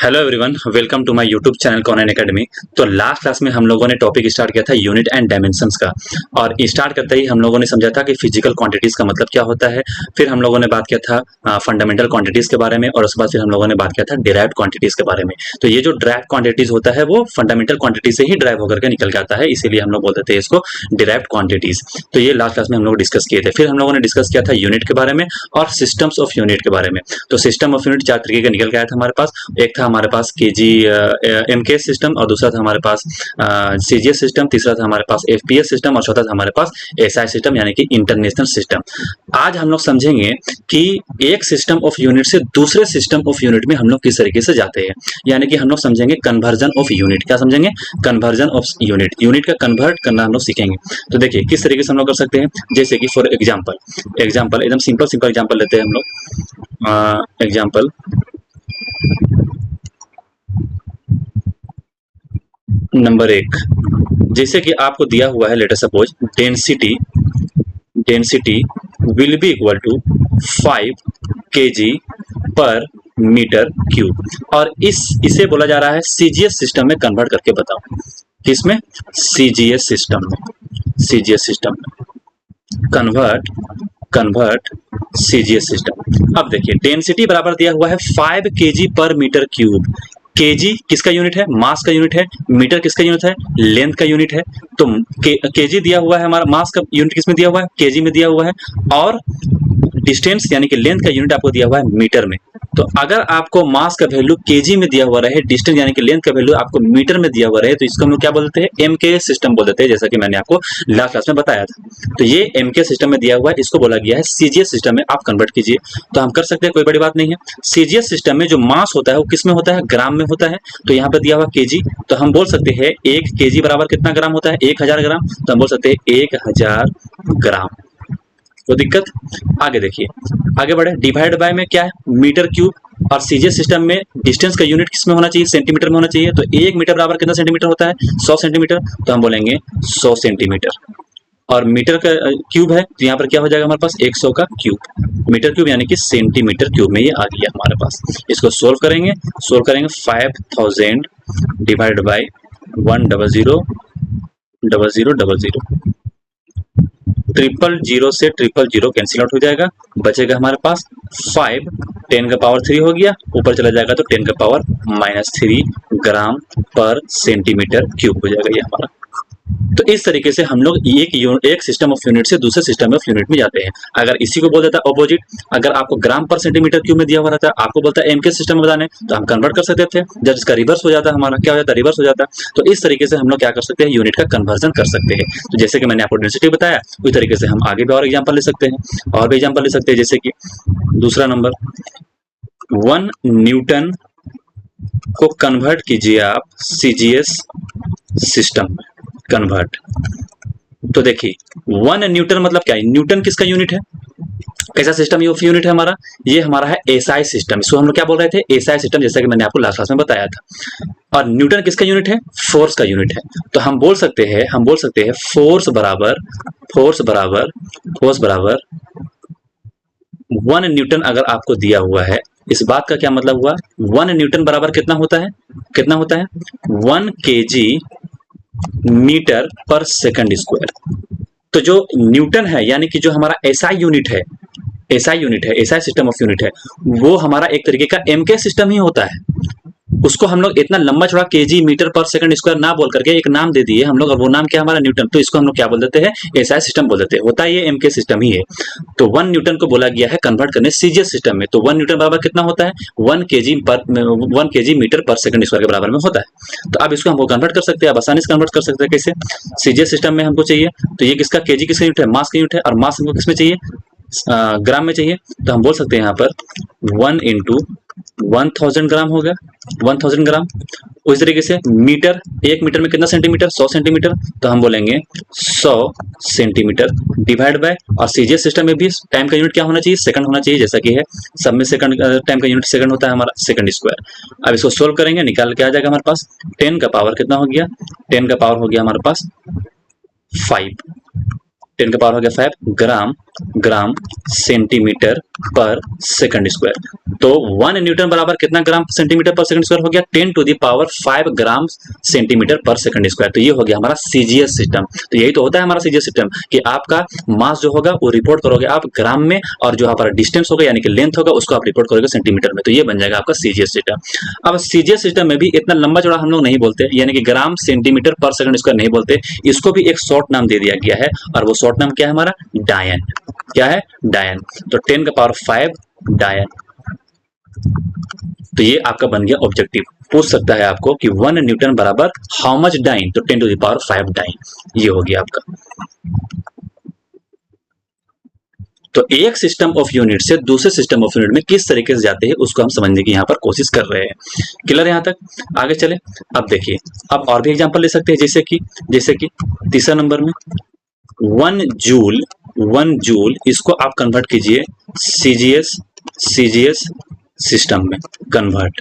Hello everyone, welcome to my YouTube channel con academy. तो last class में हम लोगों ने टॉपिक स्टार्ट किया था यूनिट एंड डायमेंशंस का, और स्टार्ट करते ही हम लोगों ने समझा था कि फिजिकल क्वांटिटीज का मतलब क्या होता है। फिर हम लोगों ने बात किया था फंडामेंटल क्वांटिटीज के बारे में, और उसके बाद फिर हम लोगों ने बात किया था डिराइव्ड क्वांटिटीज के बारे में। तो ये जो डिराइव्ड क्वांटिटीज होता है वो फंडामेंटल क्वांटिटी से ही डिराइव होकर के निकल के आता है, इसीलिए हम लोग बोलते थे इसको डिराइव्ड क्वांटिटीज। तो ये लास्ट क्लास में हम लोग डिस्कस किए थे। फिर हम लोगों ने डिस्कस किया था यूनिट के बारे में और सिस्टम्स ऑफ यूनिट के बारे में। तो सिस्टम ऑफ यूनिट चार तरीके का निकल के आया था हमारे पास। एक था हमारे पास केजी एमकेएस सिस्टम, और दूसरा था हमारे पास सीजीएस सिस्टम, तीसरा था हमारे पास एफपीएस सिस्टम, और चौथा था हमारे पास एसआई सिस्टम यानी कि इंटरनेशनल सिस्टम। आज हम लोग समझेंगे कि एक सिस्टम ऑफ यूनिट से दूसरे सिस्टम ऑफ यूनिट में हम लोग किस तरीके से जाते हैं, यानी कि हम लोग समझेंगे कन्वर्जन ऑफ यूनिट। क्या समझेंगे? Conversion of unit. यूनिट का कन्वर्ट करना हम लोग सीखेंगे। तो देखिए किस तरीके से हम लोग कर सकते हैं। जैसे कि फॉर एग्जाम्पल एकदम सिंपल एग्जाम्पल लेते हैं हम लोग। एग्जाम्पल नंबर 1, जैसे कि आपको दिया हुआ है, let us suppose density will be equal to 5 kg पर मीटर क्यूब, और इसे बोला जा रहा है सीजीएस सिस्टम में कन्वर्ट करके बताओ। किसमें? सीजीएस सिस्टम में कन्वर्ट सीजीएस सिस्टम। अब देखिए डेंसिटी बराबर दिया हुआ है 5 kg पर मीटर क्यूब। केजी किसका यूनिट है? मास का यूनिट है। मीटर किसका यूनिट है? लेंथ का यूनिट है। तो केजी दिया हुआ है, हमारा मास का यूनिट किसमें दिया हुआ है? केजी में दिया हुआ है। और डिस्टेंस यानी कि लेंथ का यूनिट आपको दिया हुआ है मीटर में। तो अगर आपको मास का वैल्यू केजी में दिया हुआ रहे, डिस्टेंस यानी कि लेंथ का वैल्यू आपको मीटर में दिया हुआ रहे, तो इसको हम लोग क्या बोलते हैं? एमके सिस्टम बोल देते हैं, जैसा कि मैंने आपको लास्ट क्लास में बताया था। तो ये एमके सिस्टम में दिया हुआ है, इसको बोला गया है सीजीएस सिस्टम में आप कन्वर्ट कीजिए। तो हम कर सकते हैं, कोई बड़ी बात नहीं है। सीजीएस सिस्टम में जो मास होता है वो किस में होता है? ग्राम में होता है। तो यहाँ पे दिया हुआ केजी, तो हम बोल सकते हैं 1 केजी बराबर कितना ग्राम होता है? 1000 ग्राम। तो हम बोल सकते हैं 1000 ग्राम। तो दिक्कत? आगे देखिए, आगे बढ़े। डिवाइड बाय में क्या है? Metre cube. और सीजीएस सिस्टम में डिस्टेंस का यूनिट किसमें होना चाहिए? सेंटीमीटर में होना चाहिए। तो 1 मीटर बराबर कितना सेंटीमीटर होता है? 100 सेंटीमीटर। तो हम बोलेंगे 100 सेंटीमीटर। और मीटर का क्यूब है, तो यहाँ पर क्या हो जाएगा हमारे पास? 100 का क्यूब। मीटर क्यूब यानी कि सेंटीमीटर क्यूब में ये आ गया हमारे पास। इसको सोल्व करेंगे 5000 डिवाइड बाय 1000000, 000 से 000 कैंसिल आउट हो जाएगा, बचेगा हमारे पास 5। 10 का पावर 3 हो गया, ऊपर चला जाएगा तो 10 का पावर -3 ग्राम पर सेंटीमीटर क्यूब हो जाएगा ये हमारा। तो इस तरीके से हम लोग एक सिस्टम ऑफ यूनिट से दूसरे सिस्टम ऑफ यूनिट में जाते हैं। अगर इसी को बोल देता है ऑपोजिट, अगर आपको ग्राम पर सेंटीमीटर क्यूब में दिया हुआ रहता है, आपको बोलता है एमके सिस्टम में बताने, तो हम कन्वर्ट कर सकते थे। जब इसका रिवर्स हो जाता है, हमारा क्या हो जाता है? रिवर्स हो जाता है। तो इस तरीके से हम लोग क्या कर सकते हैं? यूनिट का कन्वर्जन कर सकते हैं। तो जैसे कि मैंने आपको डेंसिटी बताया, उसी तरीके से हम आगे भी और एग्जाम्पल ले सकते हैं, और भी एग्जाम्पल ले सकते हैं। जैसे कि दूसरा नंबर 1 न्यूटन को कन्वर्ट कीजिए आप सीजीएस सिस्टम में कन्वर्ट। तो देखिए 1 न्यूटन मतलब क्या है? न्यूटन किसका यूनिट है? कैसा सिस्टम ऑफ यूनिट है हमारा? ये हमारा है एसआई सिस्टम। इसको हम लोग क्या बोल रहे थे? एसआई सिस्टम, जैसा कि मैंने आपको लास्ट क्लास में बताया था। और न्यूटन किसका यूनिट है? फोर्स का यूनिट है। तो हम बोल सकते हैं फोर्स बराबर 1 न्यूटन अगर आपको दिया हुआ है, इस बात का क्या मतलब हुआ? 1 न्यूटन बराबर कितना होता है? 1 केजी मीटर पर सेकंड स्क्वायर। तो जो न्यूटन है यानी कि जो हमारा एसआई यूनिट है, एसआई सिस्टम ऑफ यूनिट है, वो हमारा एक तरीके का एमके सिस्टम ही होता है। उसको हम लोग इतना लंबा चौड़ा केजी मीटर पर सेकंड स्क्वायर ना बोल करके एक नाम दे दिए हम लोग, और वो नाम क्या? हमारा न्यूटन। तो इसको हम लोग क्या बोल देते हैं? एसआई सिस्टम बोल देते हैं। होता है ये एमके सिस्टम ही है। तो 1 न्यूटन को बोला गया है कन्वर्ट करने सीजीएस सिस्टम में। तो 1 न्यूटन बराबर कितना होता है? 1 केजी मीटर पर सेकंड स्क्वायर के बराबर में होता है। तो अब इसको हमको कन्वर्ट कर सकते हैं, अब आसानी से कन्वर्ट कर सकते हैं। कैसे? सीजीएस सिस्टम में हमको चाहिए, तो ये किसका? केजी किसका यूनिट है? मास का यूनिट है। और मास हमको किसमें चाहिए? ग्राम में चाहिए। तो हम बोल सकते हैं यहाँ पर 1 इंटू 1000 ग्राम हो गया, 1000 ग्राम। उस तरीके से मीटर, 1 मीटर में कितना सेंटीमीटर? 100 सेंटीमीटर। तो हम बोलेंगे 100 सेंटीमीटर डिवाइड बाय, और सीजीएस सिस्टम में भी टाइम का यूनिट क्या होना चाहिए? सेकंड होना चाहिए, जैसा कि है सब में सेकंड टाइम का यूनिट सेकंड होता है हमारा, सेकंड स्क्वायर। अब इसको सोल्व करेंगे, निकाल के आ जाएगा हमारे पास 10 का पावर कितना हो गया? 10 का पावर हो गया हमारे पास 5। 10 का पावर हो गया 5 gram gram centimetre per second square. तो 1 न्यूटन बराबर कितना gram centimetre per second square हो गया? 10 to the power 5 gram centimetre per second square. तो ये हो गया हमारा सीजीएस सिस्टम। तो यही तो होता है हमारा सीजीएस सिस्टम कि आपका मास जो होगा वो रिपोर्ट करोगे आप ग्राम में, और जो हमारा डिस्टेंस होगा यानी कि लेंथ होगा उसको आप रिपोर्ट करोगे सेंटीमीटर में। तो ये बन जाएगा आपका सीजीएस सिस्टम। अब सीजीएस सिस्टम में भी इतना लंबा चौड़ा हम लोग नहीं बोलते, यानी कि ग्राम सेंटीमीटर पर सेकंड स्क्वायर नहीं बोलते, इसको भी एक शॉर्ट नाम दे दिया गया है, और वो शॉर्ट नाम क्या है हमारा? डायन। क्या है? डायन। तो 10 का पावर 5 डायन। तो ये आपका बन गया ऑब्जेक्टिव। पूछ सकता है आपको कि 1 न्यूटन बराबर हाउ मच डाइन? तो 10 टू द पावर 5 डाइन। ये हो गया आपका। तो एक सिस्टम ऑफ यूनिट से दूसरे सिस्टम ऑफ यूनिट में किस तरीके से जाते हैं उसको हम समझने की यहाँ पर कोशिश कर रहे हैं। क्लियर है यहाँ तक? आगे चले। अब देखिए, अब और भी एग्जांपल ले सकते हैं, जैसे कि तीसरा नंबर में 1 जूल, इसको आप कन्वर्ट कीजिए सीजीएस सिस्टम में कन्वर्ट।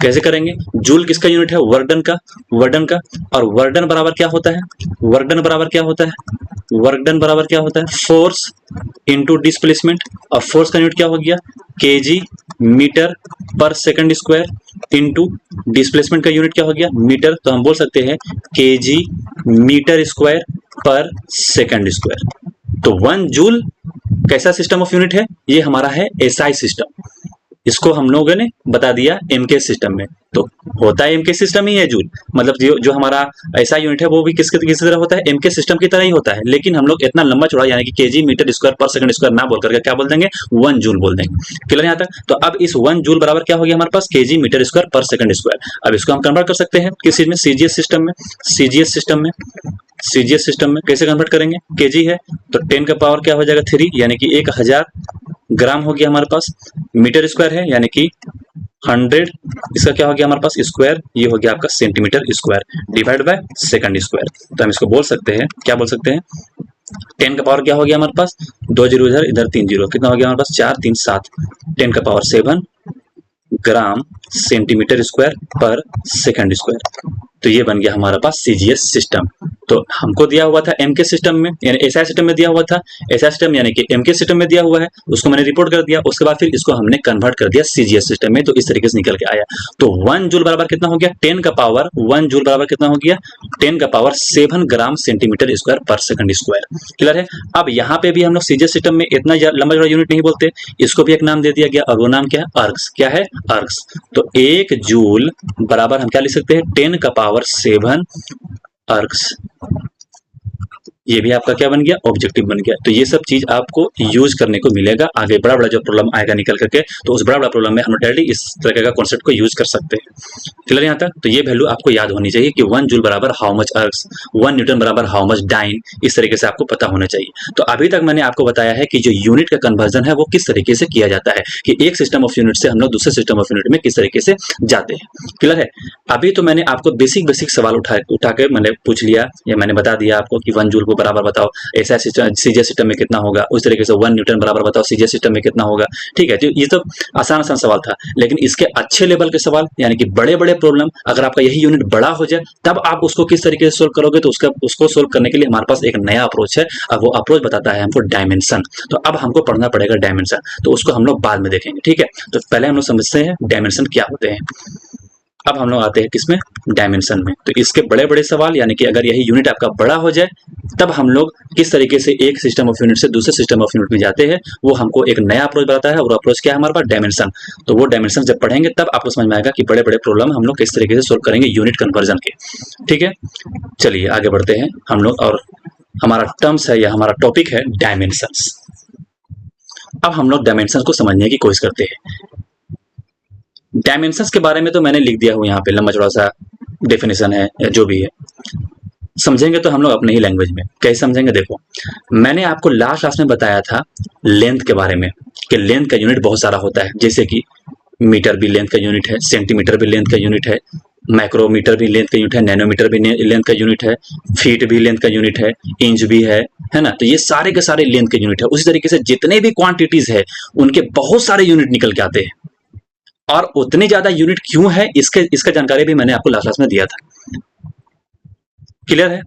कैसे करेंगे? जूल किसका यूनिट है? वर्क डन का। और वर्क डन बराबर क्या होता है? वर्क डन बराबर क्या होता है? Force into displacement. और फोर्स का यूनिट क्या हो गया? केजी मीटर पर सेकंड स्क्वायर इनटू डिस्प्लेसमेंट का यूनिट क्या हो गया? मीटर। तो हम बोल सकते हैं केजी मीटर स्क्वायर पर सेकंड स्क्वायर। तो 1 जूल कैसा सिस्टम ऑफ यूनिट है? ये हमारा है एसआई सिस्टम। इसको हम लोगों ने बता दिया एमके सिस्टम में। तो होता है एमके सिस्टम ही है जूल, मतलब जो हमारा ऐसा यूनिट है वो भी किस तरह होता है? एमके सिस्टम की तरह ही होता है। लेकिन हम लोग इतना लंबा चौड़ा यानी कि केजी मीटर स्क्वायर पर सेकंड स्क्वायर ना बोल करके क्या बोल देंगे? 1 जूल बोल देंगे। क्लियर यहाँ तक? तो अब इस 1 जूल बराबर क्या हो गया हमारे पास? केजी मीटर स्क्वायर पर सेकंड स्क्वायर। अब इसको हम कन्वर्ट कर सकते हैं किस चीज में? सीजीएस सिस्टम में कैसे कन्वर्ट करेंगे? केजी है तो 10 का पावर क्या हो जाएगा? 3, यानी कि 1000 ग्राम हो गया हमारे पास। मीटर स्क्वायर है यानी कि 100, इसका क्या हो गया हमारे पास? स्क्वायर। ये हो गया आपका centimetre square divide by second square. तो हम इसको बोल सकते हैं, क्या बोल सकते हैं? 10 का पावर क्या हो गया हमारे पास? 2 जीरो इधर 3 जीरो, कितना हो गया हमारे पास? 4 3 7। 10 का पावर 7 ग्राम सेंटीमीटर स्क्वायर पर सेकंड स्क्वायर। तो ये बन गया हमारा पास सीजीएस सिस्टम। तो हमको दिया हुआ था एमके सिस्टम में, यानी एसआई सिस्टम में दिया हुआ था। एसआई सिस्टम यानी कि एमके सिस्टम में दिया हुआ है, उसको मैंने रिपोर्ट कर दिया। उसके बाद फिर इसको हमने कन्वर्ट कर दिया सीजीएस सिस्टम में। तो इस तरीके से निकल के आया। तो 1 जूल बराबर कितना हो गया? 10 का पावर 1 जूल बराबर कितना हो गया? 10 का पावर 7 ग्राम सेंटीमीटर स्क्वायर पर सेकंड स्क्वायर। क्लियर है? अब यहाँ पे भी हम लोग सीजीएस सिस्टम में इतना लंबा चौड़ा यूनिट नहीं बोलते, इसको भी एक नाम दे दिया गया, और वो नाम क्या है? अर्क्स। क्या है? अर्क्स। तो 1 जूल बराबर हम क्या लिख सकते हैं? 10 का पावर 7 अर्क्स। ये भी आपका क्या बन गया? ऑब्जेक्टिव बन गया। तो ये सब चीज आपको यूज करने को मिलेगा आगे। बड़ा बड़ा जो प्रॉब्लम आएगा निकल करके, तो उस बड़ा बड़ा प्रॉब्लम में हम डायरेक्टली इस तरह का कॉन्सेप्ट को यूज कर सकते हैं। क्लियर यहाँ तक? तो ये वैल्यू आपको याद होनी चाहिए कि 1 जूल बराबर हाउ मच अर्क्स, 1 न्यूटन बराबर हाउ मच डाइन, इस तरीके से आपको पता होना चाहिए। तो अभी तक मैंने आपको बताया है कि जो यूनिट का कन्वर्जन है वो किस तरीके से किया जाता है, कि एक सिस्टम ऑफ यूनिट से हम लोग दूसरे सिस्टम ऑफ यूनिट में किस तरीके से जाते हैं। क्लियर है? अभी तो मैंने आपको बेसिक सवाल उठा के मैंने पूछ लिया, या मैंने बता दिया आपको कि 1 जूल को बराबर बताओ ऐसा सीजीएस सिस्टम में कितना होगा, उस तरीके से 1 न्यूटन बराबर बताओ सीजीएस सिस्टम में कितना होगा। ठीक है? तो ये तो आसान सवाल था, लेकिन इसके अच्छे लेवल के सवाल यानी कि बड़े प्रॉब्लम, अगर आपका यही यूनिट बड़ा हो जाए तब आप उसको किस तरीके से सोल्व करोगे, तो उसको सोल्व करने के लिए हमारे पास एक नया अप्रोच है, और वो अप्रोच बताता है हमको डायमेंशन। तो अब हमको पढ़ना पड़ेगा डायमेंशन, तो उसको हम लोग बाद में देखेंगे। ठीक है? तो पहले हम लोग समझते हैं डायमेंशन क्या होते हैं। अब हम लोग आते हैं किसमें? डायमेंशन में। तो इसके बड़े सवाल यानी कि अगर यही यूनिट आपका बड़ा हो जाए तब हम लोग किस तरीके से एक सिस्टम ऑफ यूनिट से दूसरे सिस्टम ऑफ यूनिट में जाते हैं, वो हमको एक नया अप्रोच बताता है। और अप्रोच क्या है हमारे पास? डायमेंशन। तो वो डायमेंशन जब पढ़ेंगे तब आपको समझ में आएगा कि बड़े प्रॉब्लम हम लोग किस तरीके से सोल्व करेंगे यूनिट कन्वर्जन के। ठीक है? चलिए आगे बढ़ते हैं हम लोग, और हमारा टर्म्स है या हमारा टॉपिक है डायमेंशंस। अब हम लोग डायमेंशंस को समझने की कोशिश करते हैं। डायमेंशंस के बारे में तो मैंने लिख दिया हूं यहाँ पे, लंबा चौड़ा सा डेफिनेशन है या जो भी है। समझेंगे तो हम लोग अपने ही लैंग्वेज में। कैसे समझेंगे? देखो, मैंने आपको लास्ट क्लास में बताया था लेंथ के बारे में, कि लेंथ का यूनिट बहुत सारा होता है, जैसे कि मीटर भी लेंथ का यूनिट है, सेंटीमीटर भी लेंथ का यूनिट है, माइक्रोमीटर भी लेंथ का यूनिट है, नैनोमीटर भी लेंथ का यूनिट है, फीट भी लेंथ का यूनिट है, इंच भी है ना? तो ये सारे के सारे लेंथ के यूनिट है। उसी तरीके से जितने भी क्वांटिटीज है उनके बहुत सारे यूनिट निकल के आते हैं, और उतने ज्यादा यूनिट क्यों है इसका जानकारी भी मैंने आपको लास्ट क्लास में दिया था। क्लियर है।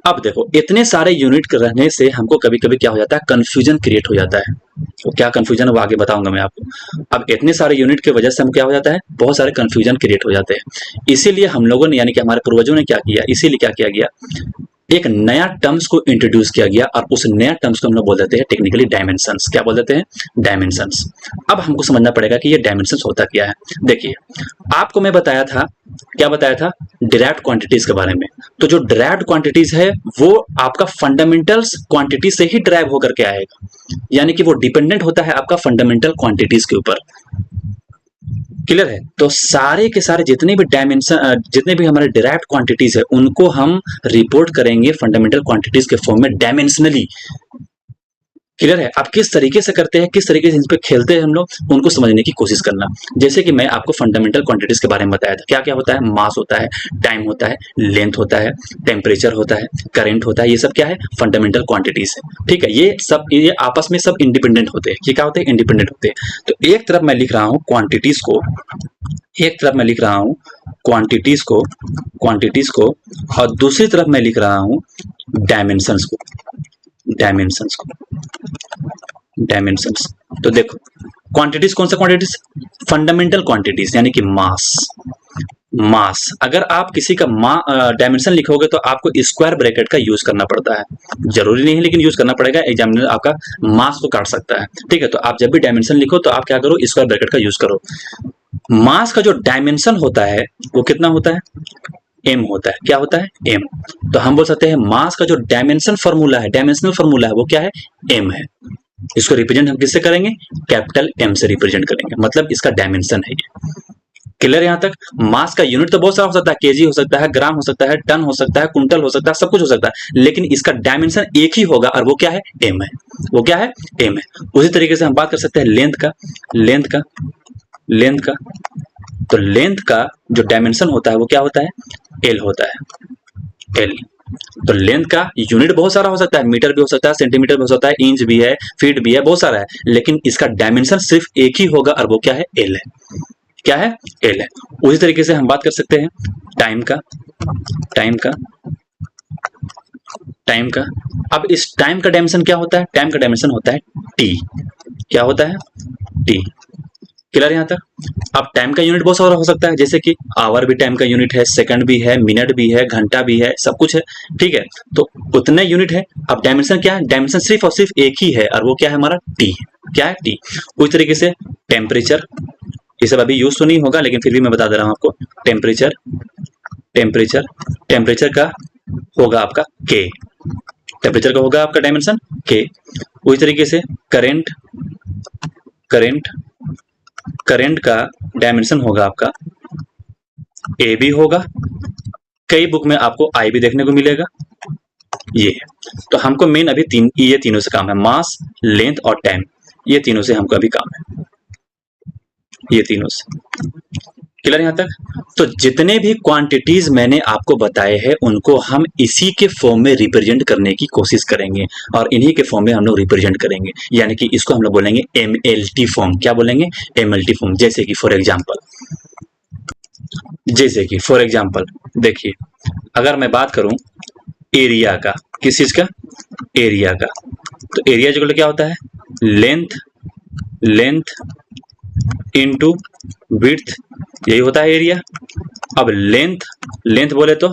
अब देखो इतने सारे यूनिट रहने से हमको कभी कभी क्या हो जाता है, कंफ्यूजन क्रिएट हो जाता है। तो क्या कंफ्यूजन है वो आगे बताऊंगा मैं आपको। अब इतने सारे यूनिट की वजह से हम क्या हो जाता है, बहुत सारे कंफ्यूजन क्रिएट हो जाते हैं। इसीलिए हम लोगों ने यानी कि हमारे पूर्वजों ने क्या किया, इसीलिए क्या किया गया, एक नया टर्म्स को इंट्रोड्यूस किया गया और उस नया टर्म्स को हम लोग बोल देते हैं टेक्निकली डायमेंशंस। क्या बोल देते हैं, डायमेंशंस। अब हमको समझना पड़ेगा कि ये डायमेंशंस होता क्या है। देखिए आपको मैं बताया था, क्या बताया था, डिराइव्ड क्वांटिटीज के बारे में। तो जो डिराइव्ड क्वांटिटीज है वो आपका फंडामेंटल्स क्वांटिटी से ही डिराइव होकर के आएगा, यानी कि वो डिपेंडेंट होता है आपका फंडामेंटल क्वांटिटीज के ऊपर। क्लियर है। तो सारे के सारे जितने भी डायमेंशन, जितने भी हमारे डिराइव्ड क्वांटिटीज है उनको हम रिपोर्ट करेंगे फंडामेंटल क्वांटिटीज के फॉर्म में डायमेंशनली। क्लियर है। आप किस तरीके से करते हैं, किस तरीके से इन पे खेलते हैं हम लोग, उनको समझने की कोशिश करना। जैसे कि मैं आपको फंडामेंटल क्वांटिटीज के बारे में बताया था, क्या क्या होता है, मास होता है, टाइम होता है, लेंथ होता है, टेम्परेचर होता है, करंट होता है, ये सब क्या है, फंडामेंटल क्वांटिटीज है। ठीक है, ये सब ये आपस में सब इंडिपेंडेंट होते हैं। ये क्या होते हैं, इंडिपेंडेंट होते हैं। तो एक तरफ मैं लिख रहा हूँ क्वांटिटीज को, एक तरफ मैं लिख रहा हूँ क्वांटिटीज को और दूसरी तरफ मैं लिख रहा हूँ डायमेंशंस को, डायमेंशंस को, डायमेंशंस। तो देखो क्वांटिटीज कौन सा क्वांटिटीज, फंडामेंटल क्वांटिटीज यानी कि मास। मास अगर आप किसी का डायमेंशन लिखोगे तो आपको स्क्वायर ब्रैकेट का यूज करना पड़ता है, जरूरी नहीं है लेकिन यूज करना पड़ेगा, एग्जामिनर आपका मास को काट सकता है। ठीक है, तो आप जब भी डायमेंशन लिखो तो आप क्या करो, स्क्वायर ब्रैकेट का यूज करो। मास का जो डायमेंशन होता है वो कितना होता है, एम होता है। क्या होता है, एम। तो हम बोल सकते हैं मास का जो डायमेंशन फॉर्मूला है, डायमेंशनल फॉर्मूला है, वो क्या है, एम है। इसको रिप्रेजेंट हम किससे करेंगे, कैपिटल एम से रिप्रेजेंट करेंगे, मतलब इसका डायमेंशन है ये। क्लियर यहां तक। मास का यूनिट तो बहुत सारा हो सकता है, केजी हो सकता है, ग्राम हो सकता है, टन हो सकता है, कुंटल हो सकता है, सब कुछ हो सकता है, लेकिन इसका डायमेंशन एक ही होगा और वो क्या है, एम है। वो क्या है, एम है। उसी तरीके से हम बात कर सकते हैं लेंथ का, लेंथ का, लेंथ का। तो लेंथ का जो डायमेंशन होता है वो क्या होता है, एल होता है, एल। तो लेंथ का यूनिट बहुत सारा हो सकता है, मीटर भी हो सकता है, सेंटीमीटर भी हो सकता है, इंच भी है, फीट भी है, बहुत सारा है, लेकिन इसका डायमेंशन सिर्फ एक ही होगा और वो क्या है, एल है। क्या है, एल है। उसी तरीके से हम बात कर सकते हैं टाइम का, टाइम का, टाइम का। अब इस टाइम का डायमेंशन क्या होता है, टाइम का डायमेंशन होता है टी। क्या होता है, टी। क्लियर यहां तक। अब टाइम का यूनिट बहुत सारा हो सकता है, जैसे कि आवर भी टाइम का यूनिट है, सेकंड भी है, मिनट भी है, घंटा भी है, सब कुछ है। ठीक है, तो उतने यूनिट है। अब डायमेंशन क्या है, डायमेंशन सिर्फ और सिर्फ एक ही है और वो क्या है, हमारा टी। क्या है, टी। उस तरीके से टेम्परेचर, ये सब अभी यूज तो नहीं होगा लेकिन फिर भी मैं बता दे रहा हूं आपको। टेम्परेचर, टेम्परेचर, टेम्परेचर का होगा आपका के, टेम्परेचर का होगा आपका डायमेंशन के। उसी तरीके से करेंट, करेंट, करंट का डायमेंशन होगा आपका ए भी होगा, कई बुक में आपको आई भी देखने को मिलेगा। ये है। तो हमको मेन अभी ये तीनों से काम है, मास, लेंथ और टाइम। ये तीनों से हमको अभी काम है, ये तीनों से। क्लियर यहां तक। तो जितने भी क्वांटिटीज मैंने आपको बताए हैं उनको हम इसी के फॉर्म में रिप्रेजेंट करने की कोशिश करेंगे और इन्हीं के फॉर्म में हम लोग रिप्रेजेंट करेंगे, यानी कि इसको हम लोग बोलेंगे एमएलटी फॉर्म। क्या बोलेंगे, एमएलटी फॉर्म। जैसे कि फॉर एग्जांपल, जैसे कि फॉर एग्जांपल देखिए, अगर मैं बात करूं एरिया का, किस चीज का, एरिया का, तो एरिया जो क्या होता है, लेंथ, लेंथ इनटू विड्थ, यही होता है एरिया। अब लेंथ, लेंथ बोले तो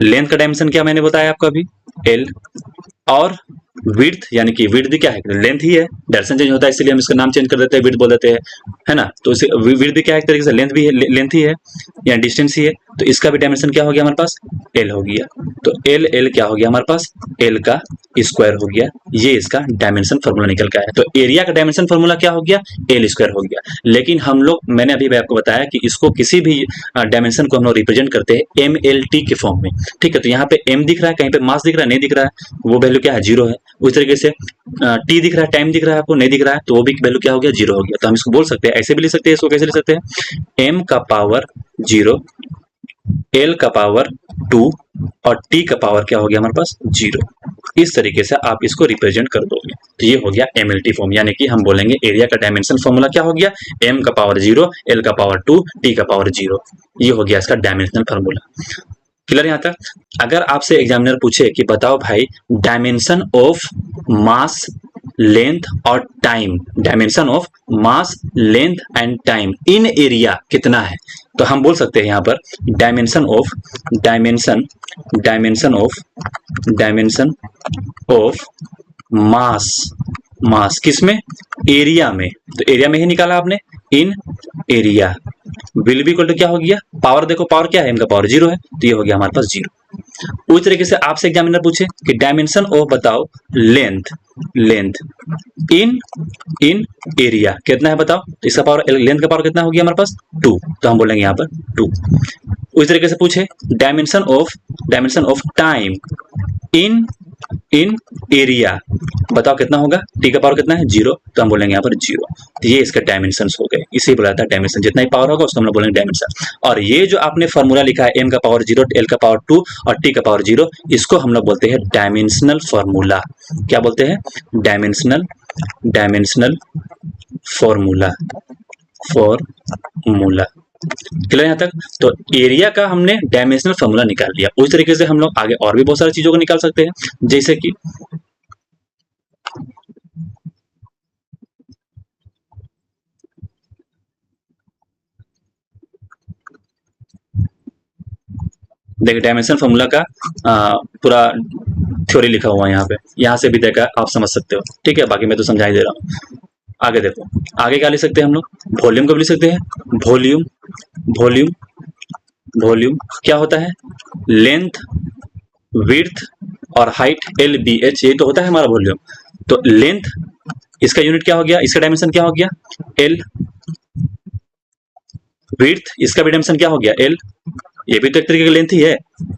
लेंथ का डायमेंशन क्या मैंने बताया आपको अभी, एल। और विड्थ, यानी कि विड्थ भी क्या है, लेंथ ही है, डायरेक्शन चेंज होता है इसलिए हम इसका नाम चेंज कर देते हैं, विड्थ बोल देते हैं, है ना। तो इसे विड्थ भी क्या है, एक तरीके से लेंथ भी है, लेंथ ही है या डिस्टेंस ही है। तो इसका भी डायमेंशन क्या हो गया हमारे पास, एल हो गया। तो एल, एल क्या हो गया हमारे पास, एल का स्क्वायर हो गया। ये इसका डायमेंशन फॉर्मूला निकल का है। तो एरिया का डायमेंशन फॉर्मूला क्या हो गया, एल स्क्वायर हो गया। लेकिन हम लोग, मैंने अभी आपको बताया कि इसको किसी भी डायमेंशन को हम लोग रिप्रेजेंट करते हैं एम एल टी के फॉर्म में। ठीक है, तो यहाँ पे एम दिख रहा है, कहीं पे मास दिख रहा है, नहीं दिख रहा है, वो वैल्यू क्या है, जीरो है। उस तरीके से टी दिख रहा है, टाइम दिख रहा है आपको, नहीं दिख रहा है, तो वो भी वैल्यू क्या हो गया, जीरो हो गया। तो हम इसको बोल सकते हैं, ऐसे भी लिख सकते हैं, इसको कैसे लिख सकते हैं, एम का पावर जीरो, एल का पावर 2 और टी का पावर क्या हो गया हमारे पास, जीरो। इस तरीके से आप इसको रिप्रेजेंट कर दोगे। तो ये हो गया एमएलटी फॉर्म, यानी कि हम बोलेंगे एरिया का डायमेंशन फॉर्मूला क्या हो गया, एम का पावर जीरो, एल का पावर 2, टी का पावर जीरो। ये हो गया इसका डायमेंशनल फॉर्मूला। क्लियर यहाँ तक? अगर आपसे एग्जामिनर पूछे कि बताओ भाई डायमेंशन ऑफ मास, लेंथ और time, dimension of mass, length and time in area कितना है, तो हम बोल सकते हैं यहाँ पर डायमेंशन ऑफ मास, मास किसमें, एरिया में, तो एरिया में ही निकाला आपने, in area will be equal to क्या हो गया, पावर देखो पावर क्या है, m का पावर 0 है, तो ये हो गया हमारे पास 0। उस तरीके से आपसे एग्जामिनर पूछे कि डायमेंशन ऑफ बताओ length, length in in area कितना है बताओ, तो इसका पावर, लेंथ का पावर कितना हो गया हमारे पास 2, तो हम बोलेंगे यहाँ पर 2। उस तरीके से पूछे dimension of time in in area बताओ कितना होगा, टी का पावर कितना है 0, तो हम बोलेंगे यहाँ पर 0। तो ये इसका डायमेंशन हो गए, इसे बोला जाता है डायमेंशन, जितना ही पावर होगा उसको हम लोग बोलेंगे डायमेंशन। और ये जो आपने फॉर्मूला लिखा है m का पावर 0, l का पावर 2 और t का पावर 0, इसको हम लोग बोलते हैं डायमेंशनल फॉर्मूला। क्या बोलते हैं, डायमेंशनल फॉर्मूला, फॉर्मूला। क्लियर यहाँ तक? तो एरिया का हमने डायमेंशनल फॉर्मूला निकाल लिया। उस तरीके से हम लोग आगे और भी बहुत सारी चीजों को निकाल सकते हैं, जैसे कि देखिए डायमेंशन फॉर्मूला का पूरा थ्योरी लिखा हुआ है यहाँ पे, यहाँ से भी देखा आप समझ सकते हो, ठीक है, बाकी मैं तो समझा ही दे रहा हूँ। आगे देखो, आगे क्या लिख सकते हैं हम लोग, वॉल्यूम को भी लिख सकते हैं, वॉल्यूम वॉल्यूम वॉल्यूम क्या होता है, लेंथ, विड्थ और हाइट LBH, ये तो होता है हमारा वॉल्यूम। तो लेंथ इसका यूनिट क्या हो गया, इसका डायमेंशन क्या हो गया L, विड्थ इसका भी डायमेंशन क्या हो गया L, ये भी तो एक तरीके का लेंथ ही है।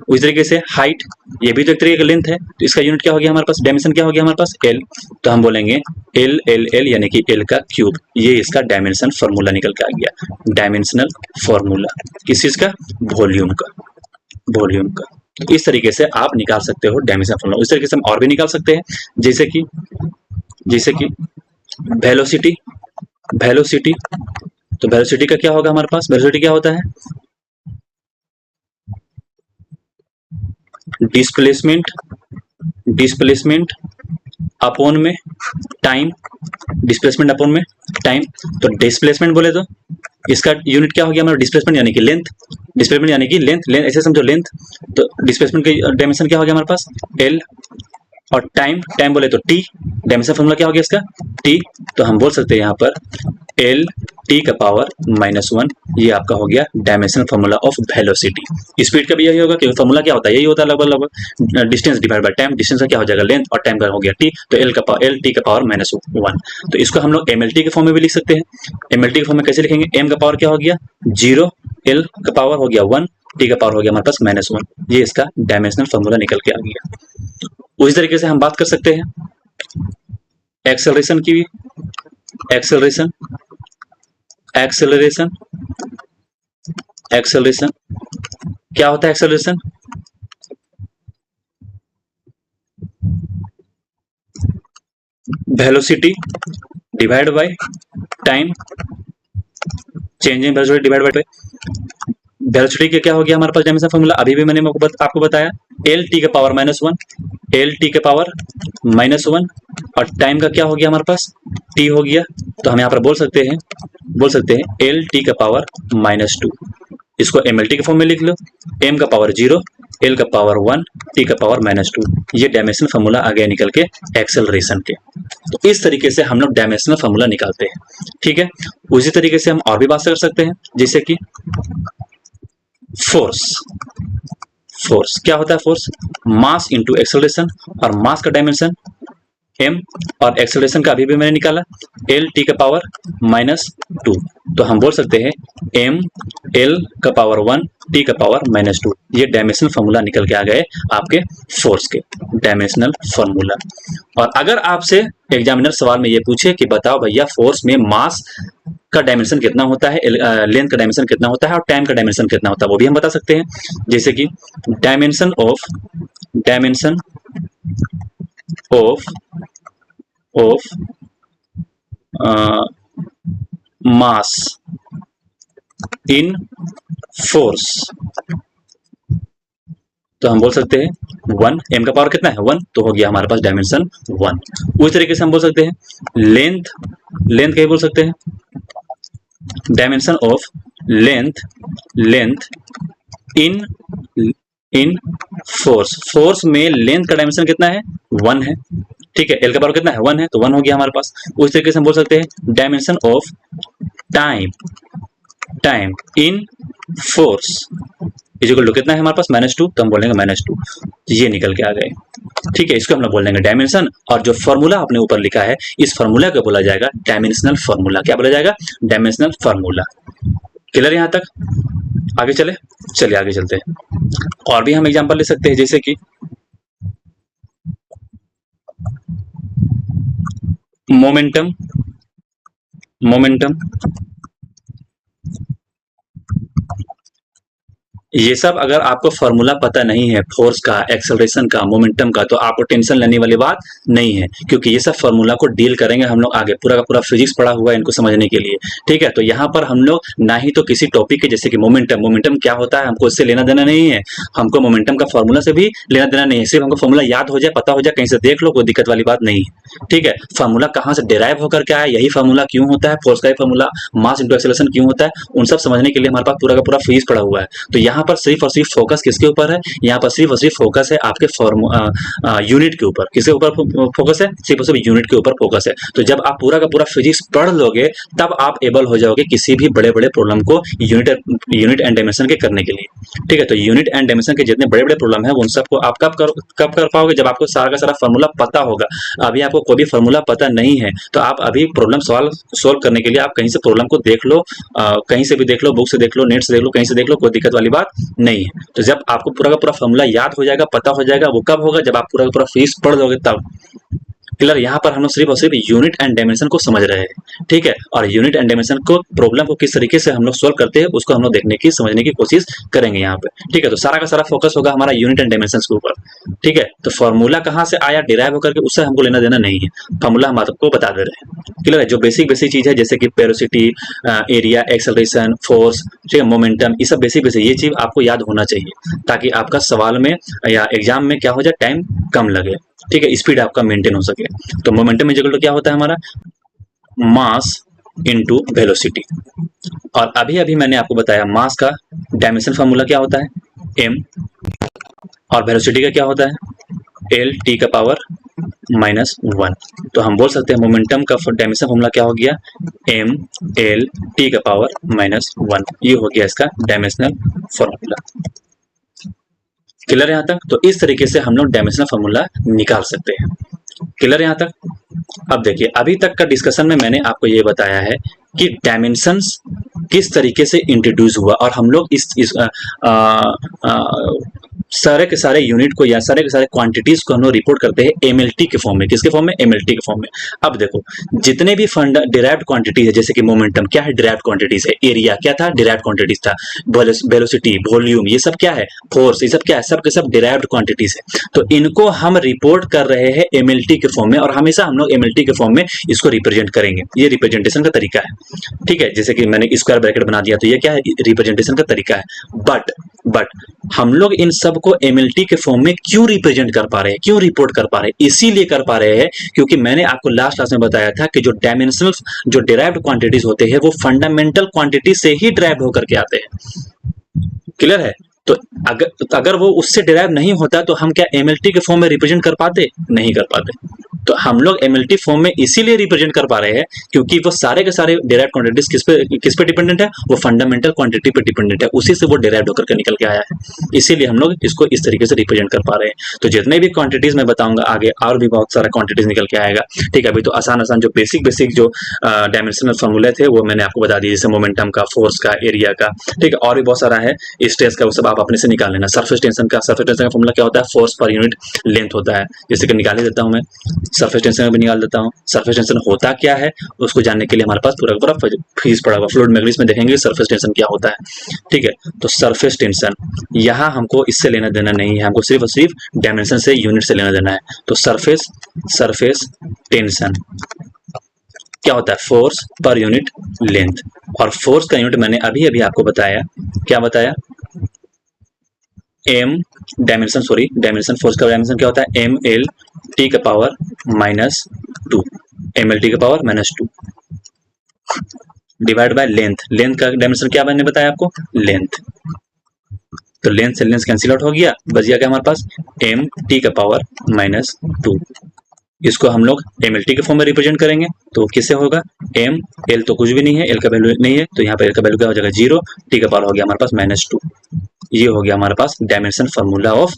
उस तरीके से हाइट, ये भी तो एक तरीके का लेंथ है, तो इसका यूनिट क्या हो गया हमारे पास, डायमेंशन क्या हो गया हमारे पास L, तो हम बोलेंगे L यानी कि L का क्यूब। ये इसका डायमेंशन फॉर्मूला निकल के आ गया, डायमेंशनल फॉर्मूला किस चीज का, वॉल्यूम का, वॉल्यूम का। तो इस तरीके से आप निकाल सकते हो डायमेंशन फॉर्मूला। उस तरीके से हम और भी निकाल सकते हैं, जैसे कि वेलोसिटी, वेलोसिटी, तो वेलोसिटी का क्या होगा हमारे पास, वेलोसिटी क्या होता है, डिस्प्लेसमेंट अपॉन में टाइम, डिस्प्लेसमेंट अपॉन में टाइम। तो डिस्प्लेसमेंट बोले तो इसका यूनिट क्या हो गया हमारा, डिस्प्लेसमेंट यानी कि लेंथ, डिस्प्लेसमेंट यानी कि लेंथ, लेंथ ऐसे समझो लेंथ, तो डिस्प्लेसमेंट का डायमेंशन क्या हो गया हमारे पास L, और टाइम, टाइम बोले तो T, डायमेंशन फॉर्मूला क्या हो गया इसका T, तो हम बोल सकते हैं यहाँ पर L T का पावर -1, ये आपका हो गया dimensional formula of velocity. Speed का भी यही होगा, क्योंकि फॉर्मूला क्या होता है, यही होता है लगभग distance divide by time, distance का क्या हो जाएगा लेंथ और टाइम का हो गया T, तो L T का पावर -1। तो इसको हम लोग MLT के फॉर्म में भी लिख सकते हैं। MLT के फॉर्म में कैसे लिखेंगे, M का पावर क्या हो गया 0, L का पावर हो गया 1, T का पावर हो गया हमारे पास -1, ये इसका डायमेंशनल फॉर्मूला निकल के आ गया। उसी तरीके से हम बात कर सकते हैं एक्सेलरेशन की भी, एक्सेलरेशन एक्सेलरेशन एक्सेलरेशन क्या होता है, acceleration velocity divide by time, changing velocity divide by, velocity के क्या हो गया हमारे पास डायमेंशन फॉर्मूला, अभी भी मैंने आपको बताया L T का पावर -1, L T के पावर -1, और टाइम का क्या हो गया हमारे पास T हो गया, तो हम यहाँ पर बोल सकते हैं L T का पावर -2। इसको MLT के फॉर्म में लिख लो, M का पावर 0, L का पावर 1, T का पावर -2, ये डायमेंशनल फॉर्मूला आ गया निकल के एक्सेलरेशन के। तो इस तरीके से हम लोग डायमेंशनल फॉर्मूला निकालते हैं, ठीक है। उसी तरीके से हम और भी बात कर सकते हैं, जैसे कि फोर्स, फोर्स क्या होता है, फोर्स मास इंटू एक्सेलरेशन, और मास का डायमेंशन m, और एक्सेलरेशन का अभी भी मैंने निकाला L T का पावर -2, तो हम बोल सकते हैं m L का पावर 1, T का पावर -2, ये डायमेंशनल फॉर्मूला निकल के आ गए आपके फोर्स के, डायमेंशनल फॉर्मूला। और अगर आपसे एग्जामिनर सवाल में ये पूछे कि बताओ भैया फोर्स में मास का डायमेंशन कितना होता है, लेंथ का डायमेंशन कितना होता है और टाइम का डायमेंशन कितना होता है, वो भी हम बता सकते हैं। जैसे कि dimension of mass in force, तो हम बोल सकते हैं 1, m का पावर कितना है 1, तो हो गया हमारे पास डायमेंशन 1। उस तरीके से हम बोल सकते हैं लेंथ, लेंथ क्या बोल सकते हैं, dimension of length, length in in force, force में लेंथ का डायमेंशन कितना है 1 है, ठीक है, एल का पावर कितना है 1 है, तो 1 हो गया हमारे पास। उस तरीके से हम बोल सकते हैं dimension of time, time in force equal to कितना है हमारे पास -2, तो हम बोलेंगे -2, ये निकल के आ गए, ठीक है, इसको हम लोग बोल देंगे डायमेंशन। और जो फॉर्मूला आपने ऊपर लिखा है इस फॉर्मूला को बोला जाएगा डायमेंशनल फॉर्मूला। क्या बोला जाएगा, डायमेंशनल फॉर्मूला। क्लियर यहां तक, आगे चले, चलिए आगे चलते हैं। और भी हम एग्जांपल ले सकते हैं, जैसे कि मोमेंटम, मोमेंटम, ये सब अगर आपको फॉर्मूला पता नहीं है फोर्स का, एक्सेलरेशन का, मोमेंटम का, तो आपको टेंशन लेने वाली बात नहीं है, क्योंकि ये सब फॉर्मूला को डील करेंगे हम लोग आगे। पूरा का पूरा फिजिक्स पढ़ा हुआ है इनको समझने के लिए, ठीक है। तो यहाँ पर हम लोग ना ही तो किसी टॉपिक के, जैसे कि मोमेंटम, मोमेंटम क्या होता है हमको इससे लेना देना नहीं है, हमको मोमेंटम का फॉर्मूला से भी लेना देना नहीं है, सिर्फ हमको फॉर्मूला याद हो जाए, पता हो जाए, कहीं से देख लो, कोई दिक्कत वाली बात नहीं है, ठीक है। फॉर्मूला कहाँ से डिराइव होकर क्या है, यही फॉर्मूला क्यों होता है, फोर्स का ही फॉर्मूला, मास इंटू एक्सेलरेशन क्यों होता है, उन सब समझने के लिए हमारे पास पूरा का पूरा फिजिक्स पढ़ा हुआ है। तो यहाँ पर सिर्फ और सिर्फ फोकस किसके ऊपर है, यहाँ पर सिर्फ और सिर्फ फोकस है आपके यूनिट के ऊपर। किसके ऊपर फोकस है, सिर्फ और सिर्फ यूनिट के ऊपर फोकस है। तो जब आप पूरा का पूरा फिजिक्स पढ़ लोगे तब आप एबल हो जाओगे किसी भी बड़े बड़े प्रॉब्लम को यूनिट एंड डायमेंशन के करने के लिए, ठीक है। तो यूनिट एंड डायमेंशन के जितने बड़े बड़े प्रॉब्लम है उन सबको आप कब कर पाओगे, जब आपको सारा का सारा फॉर्मूला पता होगा। अभी आपको कोई भी फॉर्मूला पता नहीं है तो आप अभी प्रॉब्लम सॉल्व करने के लिए आप कहीं से प्रॉब्लम को देख लो, कहीं से भी देख लो, बुक से देख लो, नेट से देख लो, कहीं से देख लो, कोई दिक्कत वाली बात नहीं है। तो जब आपको पूरा का पूरा फॉर्मूला याद हो जाएगा, पता हो जाएगा, वो कब होगा, जब आप पूरा का पूरा फिजिक्स पढ़ लोगे तब। क्लियर, यहाँ पर हम लोग सिर्फ और सिर्फ यूनिट एंड डायमेंशन को समझ रहे हैं, ठीक है। और यूनिट एंड डायमेंशन को, प्रॉब्लम को किस तरीके से हम लोग सोल्व करते हैं उसको हम लोग देखने की, समझने की कोशिश करेंगे यहाँ पे, ठीक है। तो सारा का सारा फोकस होगा हमारा यूनिट एंड डायमेंशन के ऊपर, ठीक है। तो फॉर्मूला कहाँ से आया, डिराइव होकर के, उससे हमको लेना देना नहीं है, फॉर्मूला हम आपको बता दे रहे हैं। क्लियर है, जो बेसिक बेसिक चीज है जैसे कि वेलोसिटी, एरिया, एक्सेलरेशन, फोर्स, ठीक है, मोमेंटम, ये सब बेसिक बेसिक, ये चीज आपको याद होना चाहिए ताकि आपका सवाल में या एग्जाम में क्या हो जाए, टाइम कम लगे, ठीक है, स्पीड आपका मेंटेन हो सके। तो मोमेंटम इक्वल टू क्या होता है हमारा, मास इनटू वेलोसिटी। और अभी अभी मैंने आपको बताया मास का डायमेंशन फार्मूला क्या होता है m, और वेलोसिटी का क्या होता है l t का पावर -1। तो हम बोल सकते हैं मोमेंटम का डायमेंशन फार्मूला क्या हो गया, m l t का पावर -1, ये हो गया इसका डायमेंशनल फार्मूला। क्लियर यहाँ तक, तो इस तरीके से हम लोग डायमेंशनल फार्मूला निकाल सकते हैं। क्लियर यहाँ तक। अब देखिए, अभी तक का डिस्कशन में मैंने आपको ये बताया है कि डायमेंशंस किस तरीके से इंट्रोड्यूस हुआ, और हम लोग इस सारे के सारे यूनिट को या सारे के सारे क्वांटिटीज को हम लोग रिपोर्ट करते हैं एमएलटी के फॉर्म में। किसके फॉर्म में, एमएलटी के फॉर्म में। अब देखो, जितने भी डिराइव्ड क्वांटिटीज है, जैसे कि मोमेंटम क्या है, डिराइव्ड क्वांटिटीज है, एरिया क्या था, डिराइव्ड क्वांटिटीज था, वेलोसिटी, वॉल्यूम, ये सब क्या है, फोर्स, ये सब क्या है, सब के सब डिराइव्ड क्वांटिटीज है। तो इनको हम रिपोर्ट कर रहे हैं एमएलटी के फॉर्म में, और हमेशा हम लोग एमएलटी के फॉर्म में इसको रिप्रेजेंट करेंगे। ये रिप्रेजेंटेशन का तरीका है, ठीक है। जैसे कि मैंने स्क्वायर ब्रैकेट बना दिया, तो ये क्या है, रिप्रेजेंटेशन का तरीका है। बट हम लोग इन सब को एमएलटी के फॉर्म में क्यों रिप्रेजेंट कर पा रहे हैं, क्यों रिपोर्ट कर पा रहे हैं, इसीलिए कर पा रहे हैं क्योंकि मैंने आपको लास्ट क्लास में बताया था कि जो डायमेंशनल, जो डिराइव्ड क्वांटिटीज होते हैं वो फंडामेंटल क्वांटिटी से ही डिराइव होकर के आते हैं। क्लियर है। तो अगर वो उससे डिराइव नहीं होता तो हम क्या एमएलटी के फॉर्म में रिप्रेजेंट कर पाते, नहीं कर पाते। तो हम लोग एमएलटी फॉर्म में इसीलिए रिप्रेजेंट कर पा रहे हैं क्योंकि वो सारे के सारे डिराइव्ड क्वांटिटीज किस पे डिपेंडेंट है, वो फंडामेंटल क्वांटिटी पे डिपेंडेंट है, उसी से वो डिराइव्ड होकर के निकल के आया है। इसीलिए हम लोग इसको इस तरीके से रिप्रेजेंट कर पा रहे हैं। तो जितने भी क्वांटिटीज मैं बताऊंगा आगे, और भी बहुत सारा क्वांटिटीज निकल के आएगा, ठीक है। अभी तो आसान आसान जो बेसिक जो डायमेंशनल फॉर्मूले थे वो मैंने आपको बता दिए, जैसे मोमेंटम का, फोर्स का, एरिया का, ठीक है। और भी बहुत सारा है, स्ट्रेस का, वो सब आप अपने से निकाल लेना। सरफेस टेंशन का फॉर्मूला क्या होता है, फोर्स पर यूनिट लेंथ होता है। जैसे कि निकाल ही देता हूं मैं, सरफेस टेंशन में भी निकाल देता हूं। सरफेस टेंशन होता क्या है उसको जानने के लिए हमारे पास पूरा पूरा फिजिक्स पड़ा हुआ, फ्लूइड मैकेनिक्स में देखेंगे सरफेस टेंशन क्या होता है, ठीक है। तो सरफेस टेंशन यहाँ हमको इससे लेना देना नहीं है, हमको सिर्फ और सिर्फ डायमेंशन से, यूनिट से लेना देना है। तो सरफेस टेंशन क्या होता है, फोर्स पर यूनिट लेंथ। और फोर्स का यूनिट मैंने अभी अभी आपको बताया, क्या बताया, एम डायमेंशन फोर्स का डायमेंशन क्या होता है, एम एल टी का पावर -2, एम एल टी का पावर -2 डिवाइड बाय लेंथ का डायमेंशन क्या मैंने बताया आपको, लेंथ। तो लेंथ से लेंथ कैंसिल आउट हो गया, बच गया क्या हमारे पास, एम टी का पावर -2। इसको हम लोग एम एल टी के फॉर्म में रिप्रेजेंट करेंगे तो किससे होगा, एम एल तो कुछ भी नहीं है, एल का वैल्यू नहीं है, तो यहाँ पे एल का वैल्यू क्या हो जाएगा 0, टी का पावर हो गया हमारे पास -2। ये हो गया हमारे पास dimension formula of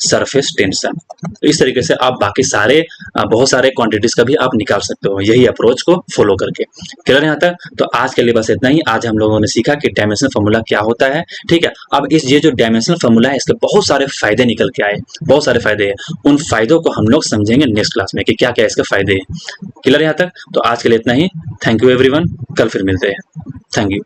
surface tension. तो इस तरीके से आप बाकी सारे बहुत सारे क्वांटिटीज का भी आप निकाल सकते हो यही अप्रोच को फॉलो करके। क्लियर यहाँ तक? तो आज के लिए बस इतना ही। आज हम लोगों ने सीखा कि डायमेंशनल फार्मूला क्या होता है, ठीक है। अब ये जो डायमेंशनल फार्मूला है इसके बहुत सारे फायदे निकल के आए, बहुत सारे फायदे हैं, उन फायदों को हम लोग समझेंगे नेक्स्ट क्लास में कि क्या क्या इसके फायदे हैं। क्लियर यहाँ तक? तो आज के लिए इतना ही। थैंक यू एवरीवन, कल फिर मिलते हैं। Thank you.